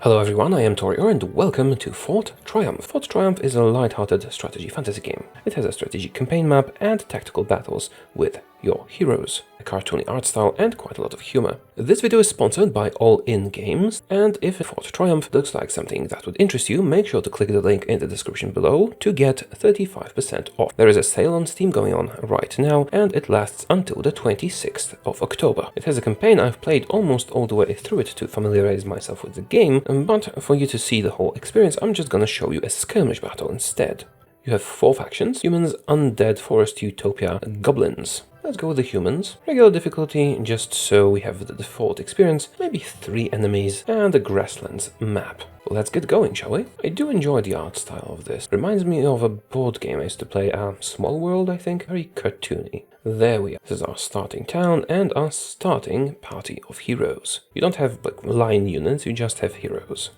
Hello everyone, I am Taureor and welcome to Fort Triumph. Fort Triumph is a light-hearted strategy fantasy game. It has a strategic campaign map and tactical battles with your heroes, a cartoony art style and quite a lot of humor. This video is sponsored by All In Games, and if Fort Triumph looks like something that would interest you, make sure to click the link in the description below to get 35% off. There is a sale on Steam going on right now, and it lasts until the 26th of October. It has a campaign. I've played almost all the way through it to familiarize myself with the game, but for you to see the whole experience, I'm just gonna show you a skirmish battle instead. You have 4 factions: humans, undead, forest, utopia, goblins. Let's go with the humans. Regular difficulty, just so we have the default experience, maybe 3 enemies, and a grasslands map. Well, let's get going, shall we? I do enjoy the art style of this. Reminds me of a board game I used to play, Small World, I think. Very cartoony. There we are. This is our starting town and our starting party of heroes. You don't have like line units, you just have heroes.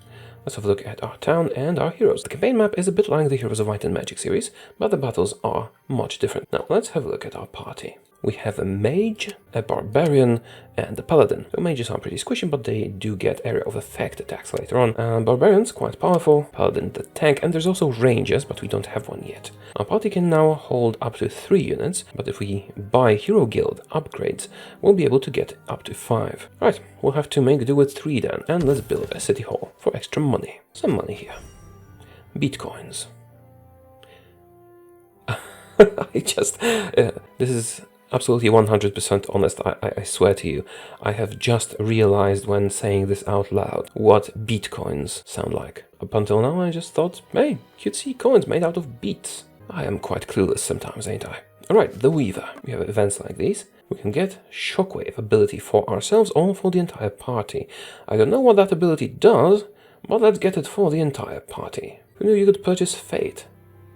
Let's have a look at our town and our heroes. The campaign map is a bit like the Heroes of Might and Magic series, but the battles are much different. Now, let's have a look at our party. We have a mage, a barbarian, and a paladin. The mages are pretty squishy, but they do get area of effect attacks later on. Barbarian's quite powerful, paladin the tank, and there's also rangers, but we don't have one yet. Our party can now hold up to 3 units, but if we buy Hero Guild upgrades, we'll be able to get up to 5. Right, we'll have to make do with 3 then, and let's build a city hall for extra money. Some money here. Bitcoins. This is absolutely 100% honest, I swear to you. I have just realized when saying this out loud what bitcoins sound like. Up until now I just thought, hey, you'd see coins made out of beats. I am quite clueless sometimes, ain't I? Alright, the Weaver. We have events like these. We can get Shockwave ability for ourselves or for the entire party. I don't know what that ability does, but let's get it for the entire party. Who knew you could purchase Fate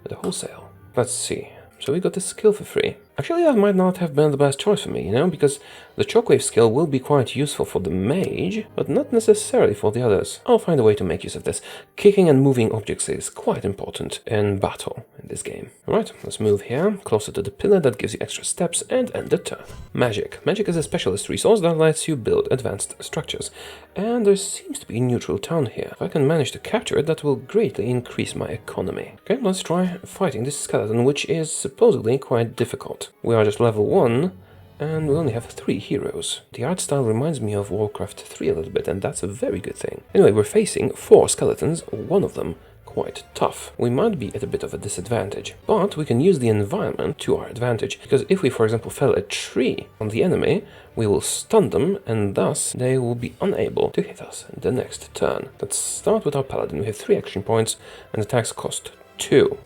at a wholesale? Let's see. So we got this skill for free. Actually, that might not have been the best choice for me, you know, because the Shockwave skill will be quite useful for the mage, but not necessarily for the others. I'll find a way to make use of this. Kicking and moving objects is quite important in battle in this game. Alright, let's move here, closer to the pillar that gives you extra steps, and end the turn. Magic. Magic is a specialist resource that lets you build advanced structures, and there seems to be a neutral town here. If I can manage to capture it, that will greatly increase my economy. Okay, let's try fighting this skeleton, which is supposedly quite difficult. We are just level 1, and we only have 3 heroes. The art style reminds me of Warcraft 3 a little bit, and that's a very good thing. Anyway, we're facing 4 skeletons, one of them quite tough. We might be at a bit of a disadvantage, but we can use the environment to our advantage, because if we, for example, fell a tree on the enemy, we will stun them, and thus they will be unable to hit us in the next turn. Let's start with our paladin. We have 3 action points, and attacks cost 2.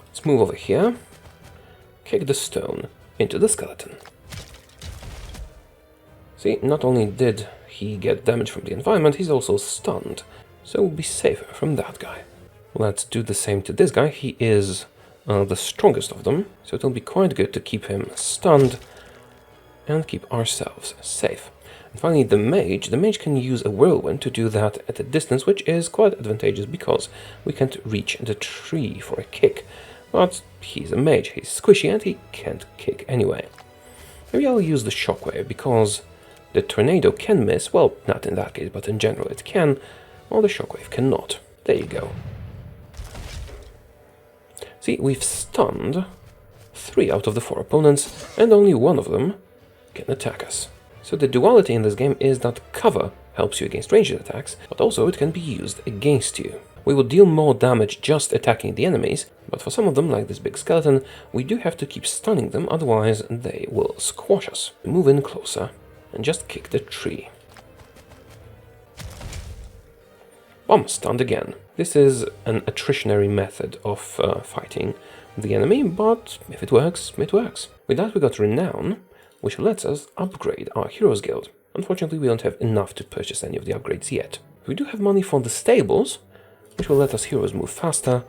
Let's move over here. Kick the stone into the skeleton. See, not only did he get damage from the environment, he's also stunned, so we'll be safer from that guy. Let's do the same to this guy. He is the strongest of them, so it'll be quite good to keep him stunned and keep ourselves safe. And finally, the mage. The mage can use a whirlwind to do that at a distance, which is quite advantageous because we can't reach the tree for a kick. But he's a mage, he's squishy, and he can't kick anyway. Maybe I'll use the Shockwave, because the tornado can miss, well, not in that case, but in general it can, while the Shockwave cannot. There you go. See, we've stunned 3 out of the 4 opponents, and only one of them can attack us. So the duality in this game is that cover helps you against ranged attacks, but also it can be used against you. We will deal more damage just attacking the enemies, but for some of them, like this big skeleton, we do have to keep stunning them, otherwise they will squash us. Move in closer and just kick the tree. Bomb, stunned again. This is an attritionary method of fighting the enemy, but if it works, it works. With that we got Renown, which lets us upgrade our Heroes Guild. Unfortunately, we don't have enough to purchase any of the upgrades yet. We do have money for the stables, which will let us heroes move faster,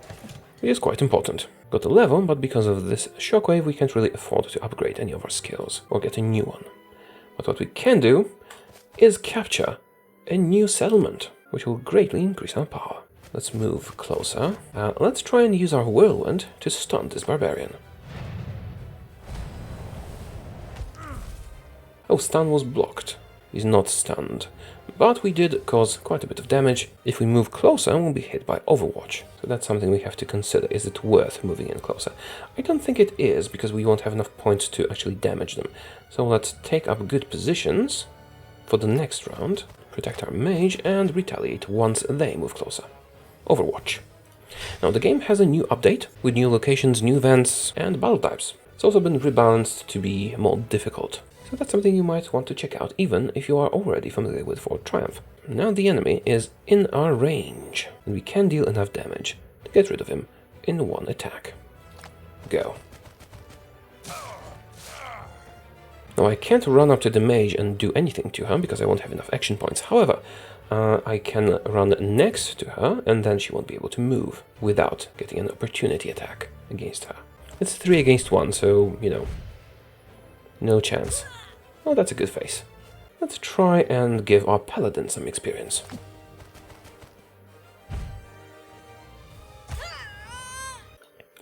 which is quite important. Got a level, but because of this Shockwave, we can't really afford to upgrade any of our skills or get a new one. But what we can do is capture a new settlement, which will greatly increase our power. Let's move closer. Let's try and use our whirlwind to stun this barbarian. Oh, stun was blocked. He's not stunned. But we did cause quite a bit of damage. If we move closer, we'll be hit by Overwatch. So that's something we have to consider. Is it worth moving in closer? I don't think it is, because we won't have enough points to actually damage them. So let's take up good positions for the next round, protect our mage, and retaliate once they move closer. Overwatch. Now the game has a new update, with new locations, new events, and battle types. It's also been rebalanced to be more difficult. So that's something you might want to check out, even if you are already familiar with Fort Triumph. Now the enemy is in our range, and we can deal enough damage to get rid of him in one attack. Go. Now I can't run up to the mage and do anything to her, because I won't have enough action points. However, I can run next to her, and then she won't be able to move without getting an opportunity attack against her. It's 3 against 1, so, you know, no chance. Oh, that's a good face. Let's try and give our paladin some experience.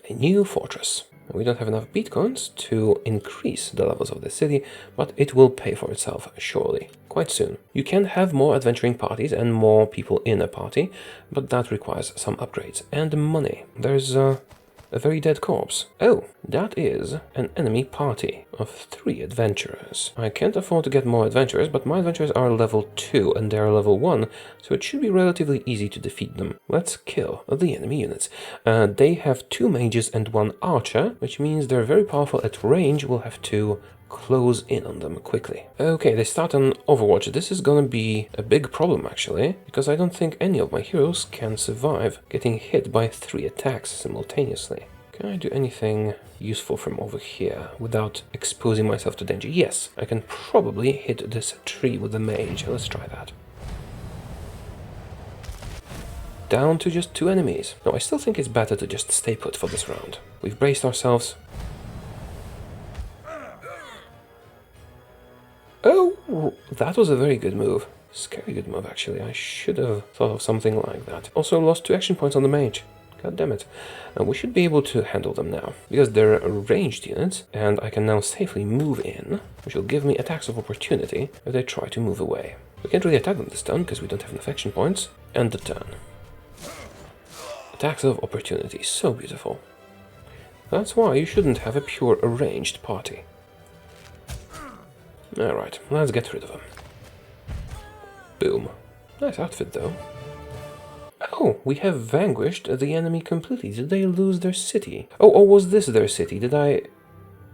A new fortress. We don't have enough bitcoins to increase the levels of the city, but it will pay for itself surely, quite soon. You can have more adventuring parties and more people in a party, but that requires some upgrades and money. There's a very dead corpse. Oh, that is an enemy party of 3 adventurers. I can't afford to get more adventurers, but my adventurers are level 2 and they are level 1, so it should be relatively easy to defeat them. Let's kill the enemy units. They have 2 mages and 1 archer, which means they're very powerful at range. We'll have to close in on them quickly. Okay, they start on Overwatch. This is gonna be a big problem actually, because I don't think any of my heroes can survive getting hit by 3 attacks simultaneously. Can I do anything useful from over here without exposing myself to danger? Yes, I can probably hit this tree with the mage. Let's try that. Down to just 2 enemies. No, I still think it's better to just stay put for this round. We've braced ourselves. Oh, that was a very good move. Scary good move, actually. I should have thought of something like that. Also lost 2 action points on the mage. God damn it. We should be able to handle them now, because they're ranged units, and I can now safely move in, which will give me attacks of opportunity if they try to move away. We can't really attack them this turn, because we don't have enough action points. And the turn. Attacks of opportunity. So beautiful. That's why you shouldn't have a pure ranged party. Alright, let's get rid of him. Boom. Nice outfit, though. Oh, we have vanquished the enemy completely. Did they lose their city? Oh, or was this their city? Did I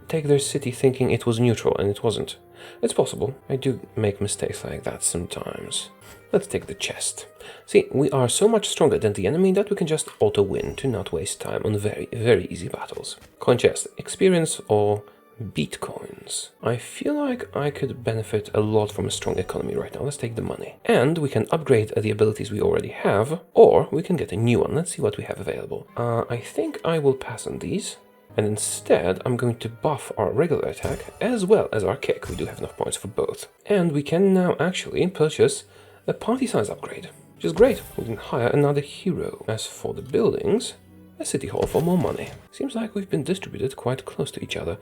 take their city thinking it was neutral and it wasn't? It's possible. I do make mistakes like that sometimes. Let's take the chest. See, we are so much stronger than the enemy that we can just auto-win to not waste time on very, very easy battles. Coin chest. Experience or bitcoins. I feel like I could benefit a lot from a strong economy right now. Let's take the money. And we can upgrade the abilities we already have, or we can get a new one. Let's see what we have available. I think I will pass on these, and instead I'm going to buff our regular attack as well as our kick. We do have enough points for both. And we can now actually purchase a party size upgrade, which is great. We can hire another hero. As for the buildings, a city hall for more money. Seems like we've been distributed quite close to each other.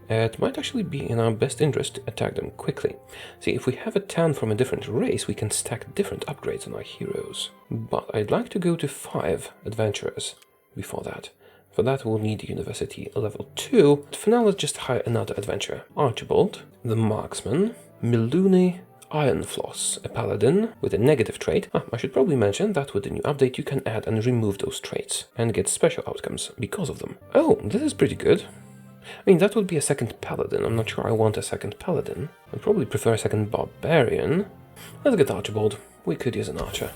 It might actually be in our best interest to attack them quickly. See, if we have a town from a different race, we can stack different upgrades on our heroes. But I'd like to go to 5 adventurers before that. For that we'll need University level 2. But for now, let's just hire another adventurer. Archibald, the marksman, Miluni, Ironfloss, a paladin with a negative trait. I should probably mention that with the new update you can add and remove those traits and get special outcomes because of them. Oh, this is pretty good. I mean, that would be a second paladin. I'm not sure I want a second paladin. I'd probably prefer a second barbarian. Let's get Archibald. We could use an archer.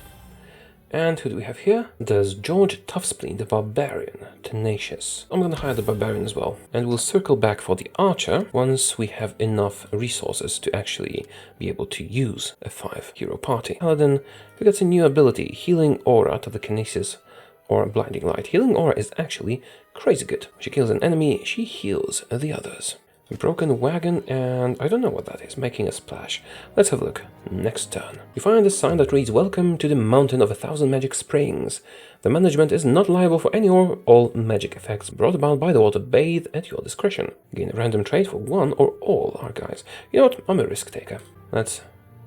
And who do we have here? There's George Toughspleen, the barbarian. Tenacious. I'm gonna hire the barbarian as well. And we'll circle back for the archer once we have enough resources to actually be able to use a 5-hero party. Paladin, who gets a new ability, Healing Aura to the Kinesis or Blinding Light. Healing Aura is actually crazy good. When she kills an enemy, she heals the others. A broken wagon, and I don't know what that is, making a splash. Let's have a look. Next turn. You find a sign that reads, "Welcome to the Mountain of 1,000 Magic Springs. The management is not liable for any or all magic effects brought about by the water. Bathe at your discretion. Gain a random trait for one or all our guys." You know what? I'm a risk taker. Let's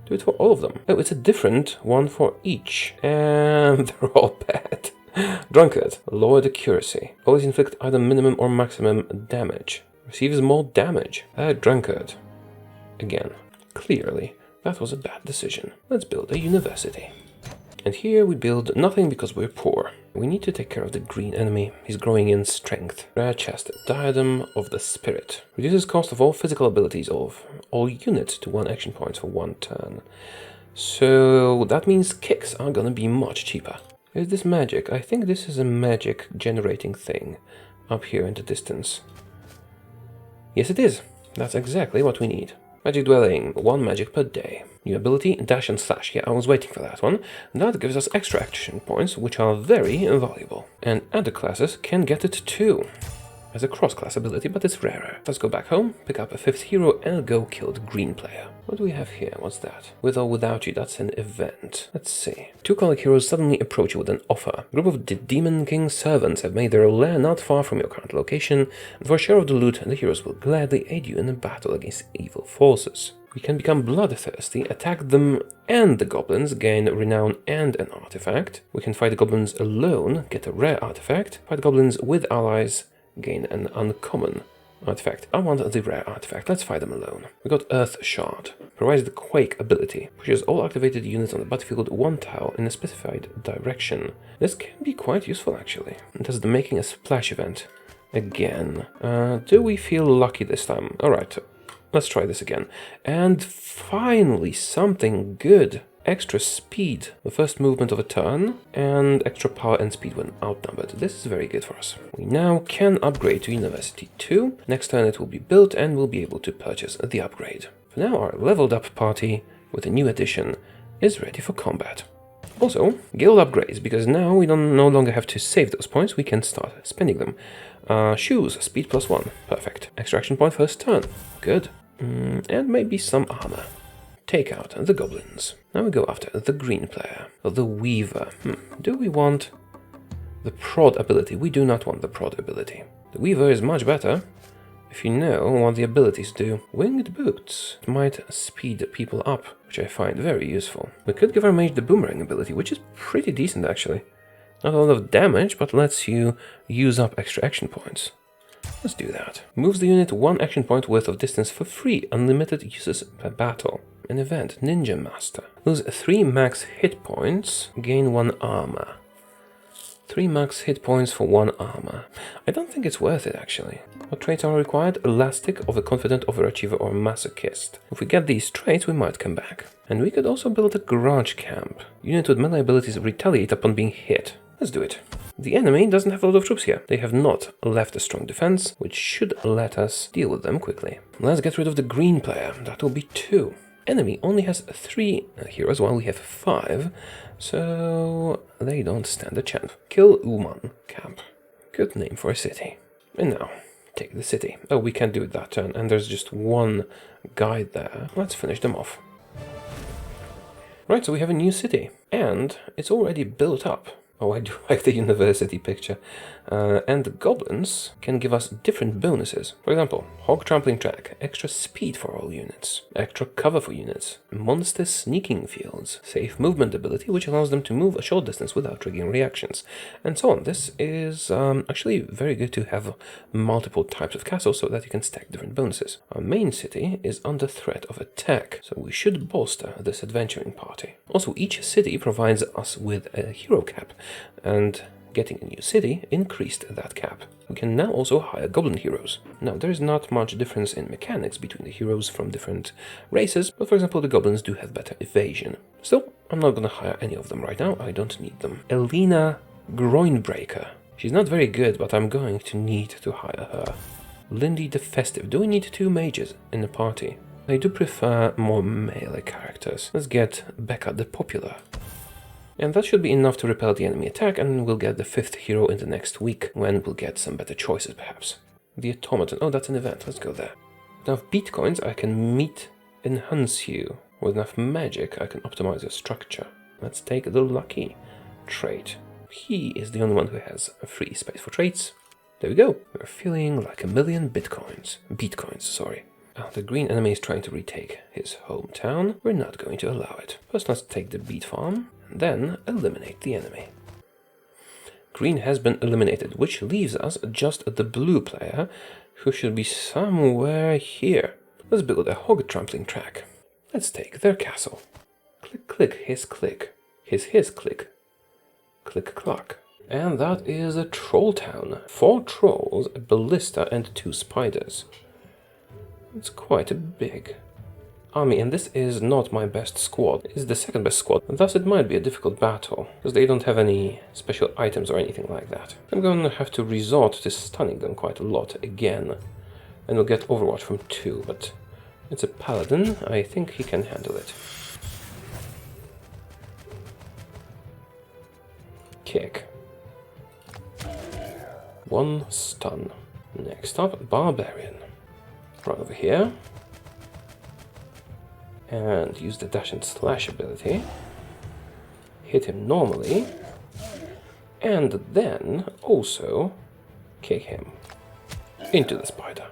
Do it for all of them. Oh, it's a different one for each. And they're all bad. Drunkard. Lowered accuracy. Always inflict either minimum or maximum damage. Receives more damage. Drunkard. Again. Clearly, that was a bad decision. Let's build a university. And here we build nothing because we're poor. We need to take care of the green enemy. He's growing in strength. Rare chest. Diadem of the Spirit. Reduces cost of all physical abilities of all units to 1 action point for 1 turn. So that means kicks are gonna be much cheaper. Is this magic? I think this is a magic generating thing up here in the distance. Yes, it is. That's exactly what we need. Magic Dwelling, 1 magic per day. New ability, Dash and Slash. Yeah, I was waiting for that one. That gives us extra action points, which are very valuable. And other classes can get it too. As a cross-class ability, but it's rarer. Let's go back home, pick up a 5th hero, and go kill the green player. What do we have here? What's that? With or without you, that's an event. Let's see. 2 colic heroes suddenly approach you with an offer. A group of the Demon King's servants have made their lair not far from your current location, and for a share of the loot, the heroes will gladly aid you in a battle against evil forces. We can become bloodthirsty, attack them and the goblins, gain renown and an artifact. We can fight the goblins alone, get a rare artifact. Fight goblins with allies, gain an uncommon artifact. I want the rare artifact. Let's fight them alone. We got Earth Shard. Provides the Quake ability. Pushes all activated units on the battlefield 1 tile in a specified direction. This can be quite useful actually. It does the Making a Splash event. Again. Do we feel lucky this time? Alright. Let's try this again. And finally, something good. Extra speed, the first movement of a turn, and extra power and speed when outnumbered. This is very good for us. We now can upgrade to University 2. Next turn it will be built and we'll be able to purchase the upgrade. For now, our leveled up party, with a new addition, is ready for combat. Also, guild upgrades, because now we no longer have to save those points, we can start spending them. Shoes, speed +1, perfect. Extra action point first turn, good. And maybe some armor. Take out the goblins. Now we go after the green player, the Weaver. Do we want the prod ability? We do not want the prod ability. The Weaver is much better if you know what the abilities do. Winged boots. It might speed people up, which I find very useful. We could give our mage the boomerang ability, which is pretty decent actually. Not a lot of damage, but lets you use up extra action points. Let's do that. Moves the unit 1 action point worth of distance for free, unlimited uses per battle. An event, Ninja Master. Lose 3 max hit points, gain 1 armor. 3 max hit points for 1 armor. I don't think it's worth it actually. What traits are required? Elastic, Overconfident, Overachiever, or Masochist. If we get these traits, we might come back. And we could also build a garage camp. Unit with melee abilities retaliate upon being hit. Let's do it. The enemy doesn't have a lot of troops here. They have not left a strong defense, which should let us deal with them quickly. Let's get rid of the green player. That will be 2. Enemy only has 3 heroes, while we have 5, so they don't stand a chance. Kill Uman Camp. Good name for a city. And now, take the city. Oh, we can't do it that turn, and there's just 1 guy there. Let's finish them off. Right, so we have a new city, and it's already built up. Oh, I do like the university picture. And the goblins can give us different bonuses. For example, Hog Trampling Track, extra speed for all units, extra cover for units, Monster Sneaking Fields, Safe Movement ability, which allows them to move a short distance without triggering reactions, and so on. This is actually very good to have multiple types of castles so that you can stack different bonuses. Our main city is under threat of attack, so we should bolster this adventuring party. Also, each city provides us with a hero cap, and getting a new city increased that cap. We can now also hire goblin heroes. Now, there is not much difference in mechanics between the heroes from different races, but for example, the goblins do have better evasion. Still, I'm not gonna hire any of them right now, I don't need them. Elena Groinbreaker. She's not very good, but I'm going to need to hire her. Lindy the Festive. Do we need 2 mages in the party? I do prefer more melee characters. Let's get Becca the Popular. And that should be enough to repel the enemy attack, and we'll get the 5th hero in the next week, when we'll get some better choices perhaps. The Automaton. Oh, that's an event. Let's go there. With enough bitcoins, I can enhance you. With enough magic, I can optimize your structure. Let's take the Lucky trait. He is the only one who has a free space for traits. There we go. We're feeling like 1,000,000 bitcoins. Sorry. The green enemy is trying to retake his hometown. We're not going to allow it. First, let's take the beet farm, and then eliminate the enemy. Green has been eliminated, which leaves us just the blue player, who should be somewhere here. Let's build a hog trampling track. Let's take their castle. Click, click, his click. His click. Click, clack. And that is a troll town. 4 trolls, a ballista, and 2 spiders. It's quite a big army, and this is not my best squad. It's the second best squad, and thus it might be a difficult battle, because they don't have any special items or anything like that. I'm going to have to resort to stunning them quite a lot again, and we'll get Overwatch from 2, but it's a paladin. I think he can handle it. Kick. 1 stun. Next up, Barbarian. Run over here. And use the dash and slash ability. Hit him normally. And then also kick him into the spider.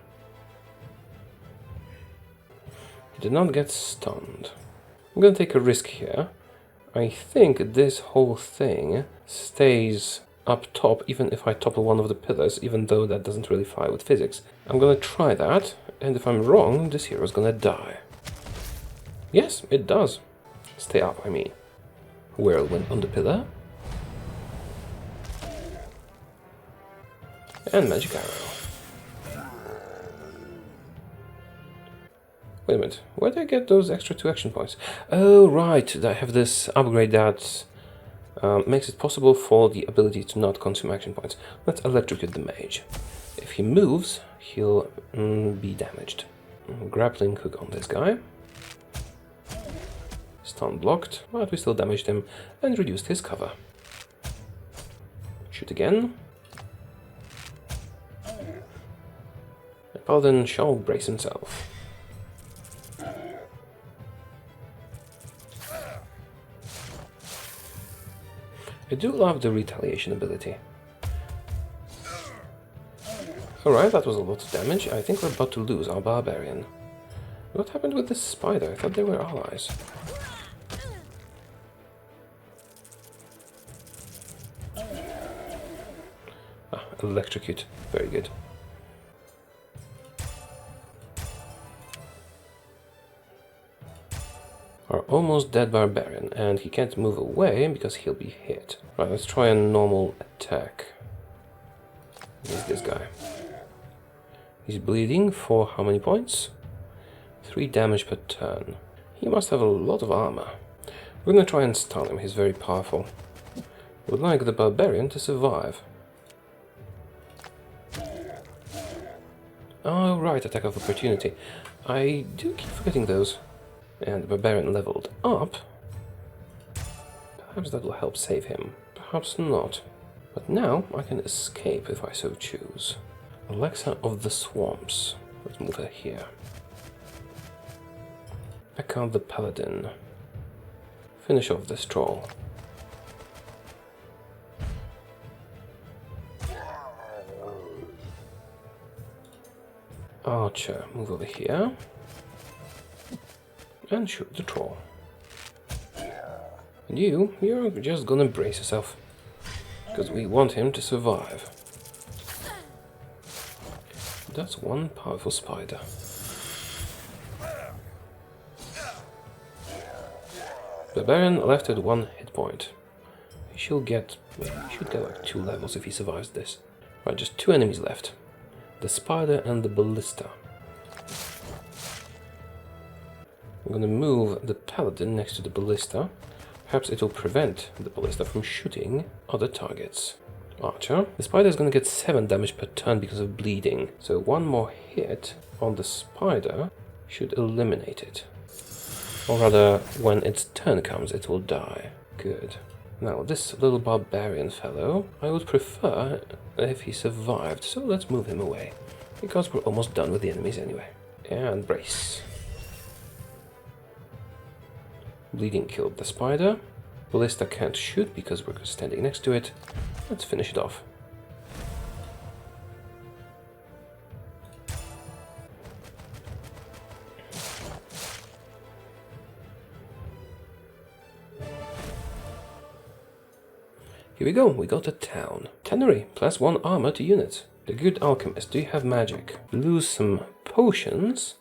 He did not get stunned. I'm gonna take a risk here. I think this whole thing stays up top even if I topple one of the pillars, even though that doesn't really fly with physics. I'm gonna try that, and if I'm wrong, this hero's gonna die. Yes, it does. Stay up, I mean. Whirlwind on the pillar. And magic arrow. Wait a minute, where did I get those extra 2 action points? Oh, right, I have this upgrade that makes it possible for the ability to not consume action points. Let's electrocute the mage. If he moves, he'll be damaged. Grappling hook on this guy. Stun blocked, but we still damaged him and reduced his cover. Shoot again. The paladin shall brace himself. I do love the retaliation ability. Alright, that was a lot of damage. I think we're about to lose our barbarian. What happened with this spider? I thought they were allies. Ah, electrocute. Very good. Our almost dead barbarian, and he can't move away because he'll be hit. Right, let's try a normal attack. Here's this guy. He's bleeding for how many points? 3 damage per turn. He must have a lot of armor. We're gonna try and stun him, he's very powerful. Would like the barbarian to survive. Oh right, attack of opportunity. I do keep forgetting those. And the barbarian leveled up. Perhaps that will help save him. Perhaps not. But now I can escape if I so choose. Alexa of the Swamps. Let's move her here. Back out the paladin. Finish off this troll. Archer, move over here. And shoot the troll. And you're just gonna brace yourself. Because we want him to survive. That's one powerful spider. Barbarian left with 1 hit point. He should get like 2 levels if he survives this. Right, just 2 enemies left. The spider and the ballista. I'm gonna move the paladin next to the ballista. Perhaps it will prevent the ballista from shooting other targets. Archer. The spider is gonna get 7 damage per turn because of bleeding. So 1 more hit on the spider should eliminate it. Or rather, when its turn comes, it will die. Good. Now, this little barbarian fellow, I would prefer if he survived, so let's move him away. Because we're almost done with the enemies anyway. And brace. Bleeding killed the spider. Ballista can't shoot because we're standing next to it. Let's finish it off. Here we go, we got a town. Tannery, +1 armor to units. The Good Alchemist, do you have magic? Lose some potions.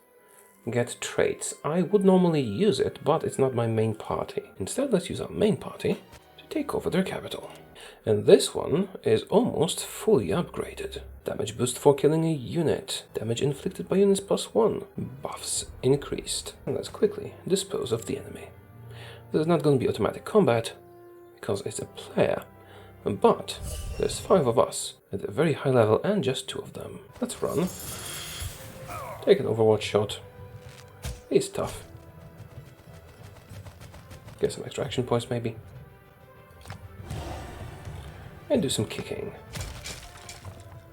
Get traits. I would normally use it, but it's not my main party. Instead, let's use our main party to take over their capital. And this one is almost fully upgraded. Damage boost for killing a unit. Damage inflicted by units +1. Buffs increased. And let's quickly dispose of the enemy. This is not going to be automatic combat, because it's a player. But there's 5 of us at a very high level and just 2 of them. Let's run. Take an overwatch shot. He's tough. Get some extraction points maybe. And do some kicking.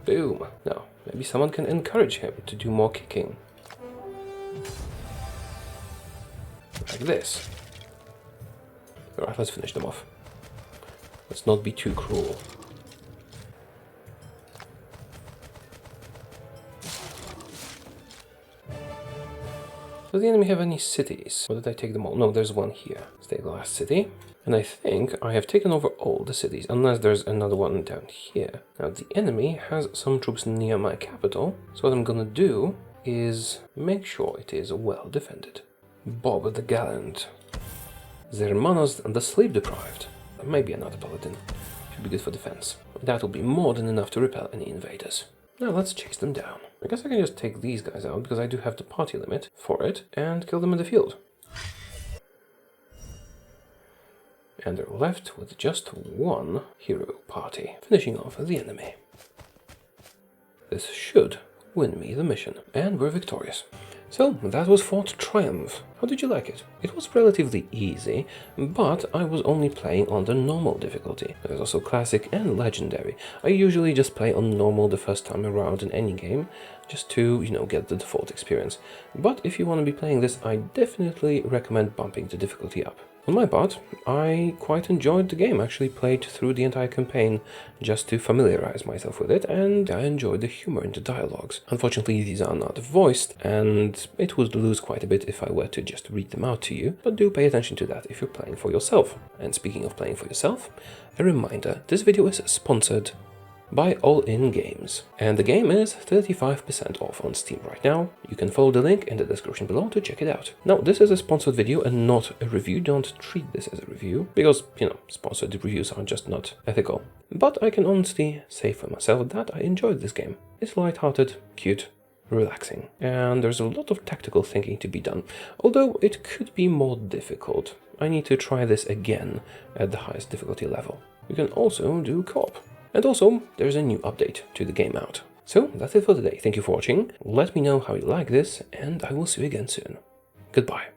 Boom. Now, maybe someone can encourage him to do more kicking. Like this. Alright, let's finish them off. Let's not be too cruel. Does the enemy have any cities? Or did I take them all? No, there's one here. Let's take the last city. And I think I have taken over all the cities, unless there's another one down here. Now, the enemy has some troops near my capital, so what I'm gonna do is make sure it is well defended. Bob the Gallant. Zermanos the Sleep Deprived. Maybe another paladin. Should be good for defense. That will be more than enough to repel any invaders. Now let's chase them down. I guess I can just take these guys out, because I do have the party limit for it, and kill them in the field. And they're left with just 1 hero party, finishing off the enemy. This should win me the mission, and we're victorious. So, that was Fort Triumph. How did you like it? It was relatively easy, but I was only playing on the normal difficulty. There's also classic and legendary. I usually just play on normal the first time around in any game, just to, get the default experience. But if you want to be playing this, I definitely recommend bumping the difficulty up. On my part, I quite enjoyed the game. I actually played through the entire campaign just to familiarize myself with it, and I enjoyed the humor in the dialogues. Unfortunately, these are not voiced, and it would lose quite a bit if I were to just read them out to you, but do pay attention to that if you're playing for yourself. And speaking of playing for yourself, a reminder, this video is sponsored by All In Games, and the game is 35% off on Steam right now. You can follow the link in the description below to check it out. Now, this is a sponsored video and not a review. Don't treat this as a review, because, sponsored reviews are just not ethical. But I can honestly say for myself that I enjoyed this game. It's light-hearted, cute, relaxing, and there's a lot of tactical thinking to be done, although it could be more difficult. I need to try this again at the highest difficulty level. You can also do co-op. And also, there's a new update to the game out. So, that's it for today. Thank you for watching. Let me know how you like this, and I will see you again soon. Goodbye.